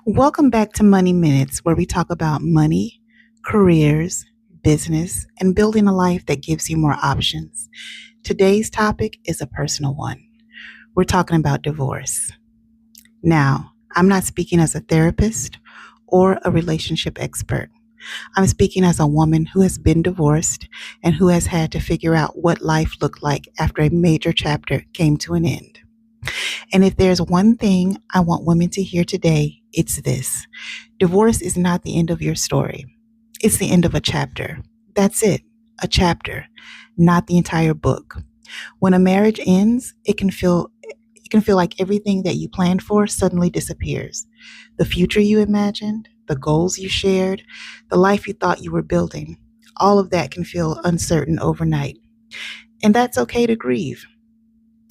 Welcome back to Money Minutes, where we talk about money, careers, business, and building a life that gives you more options. Today's topic is a personal one. We're talking about divorce. Now, I'm not speaking as a therapist or a relationship expert. I'm speaking as a woman who has been divorced and who has had to figure out what life looked like after a major chapter came to an end. And if there's one thing I want women to hear today, it's this: divorce is not the end of your story, it's the end of a chapter. That's it, a chapter, not the entire book. When a marriage ends, it can feel like everything that you planned for suddenly disappears. The future you imagined, the goals you shared, the life you thought you were building, all of that can feel uncertain overnight. And that's okay to grieve.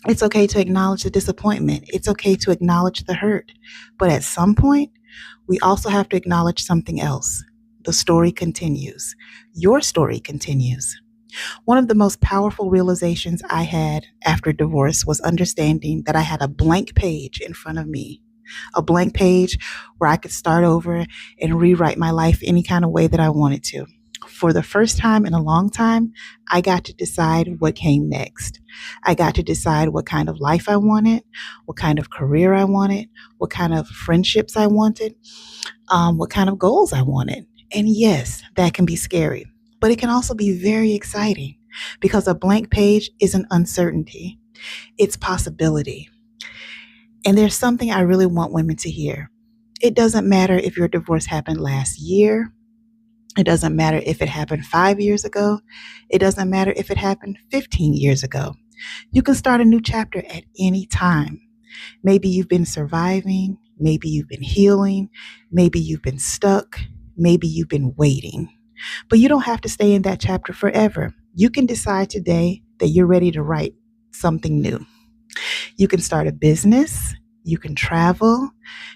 It's okay to acknowledge the disappointment. It's okay to acknowledge the hurt. But at some point, we also have to acknowledge something else. The story continues. Your story continues. One of the most powerful realizations I had after divorce was understanding that I had a blank page in front of me, a blank page where I could start over and rewrite my life any kind of way that I wanted to. For the first time in a long time, I got to decide what came next. I got to decide what kind of life I wanted, what kind of career I wanted, what kind of friendships I wanted, what kind of goals I wanted. And yes, that can be scary, but it can also be very exciting because a blank page isn't uncertainty, it's possibility. And there's something I really want women to hear. It doesn't matter if your divorce happened last year. It doesn't matter if it happened 5 years ago. It doesn't matter if it happened 15 years ago. You can start a new chapter at any time. Maybe you've been surviving. Maybe you've been healing. Maybe you've been stuck. Maybe you've been waiting. But you don't have to stay in that chapter forever. You can decide today that you're ready to write something new. You can start a business. You can travel.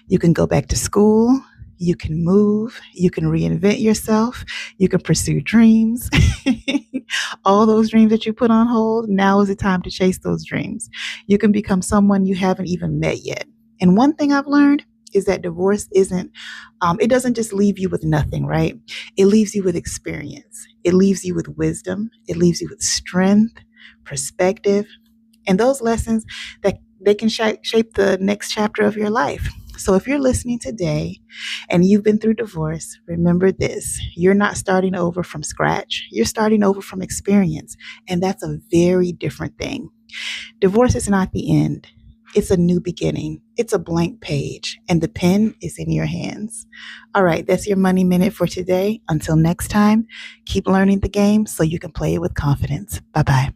You can go back to school. You can move. You can reinvent yourself. You can pursue dreams. All those dreams that you put on hold, now is the time to chase those dreams. You can become someone you haven't even met yet. And one thing I've learned is that divorce it doesn't just leave you with nothing, right? It leaves you with experience. It leaves you with wisdom. It leaves you with strength, perspective, and those lessons that they can shape the next chapter of your life. So if you're listening today and you've been through divorce, remember this: you're not starting over from scratch. You're starting over from experience. And that's a very different thing. Divorce is not the end. It's a new beginning. It's a blank page, and the pen is in your hands. All right, that's your Money Minute for today. Until next time, keep learning the game so you can play it with confidence. Bye-bye.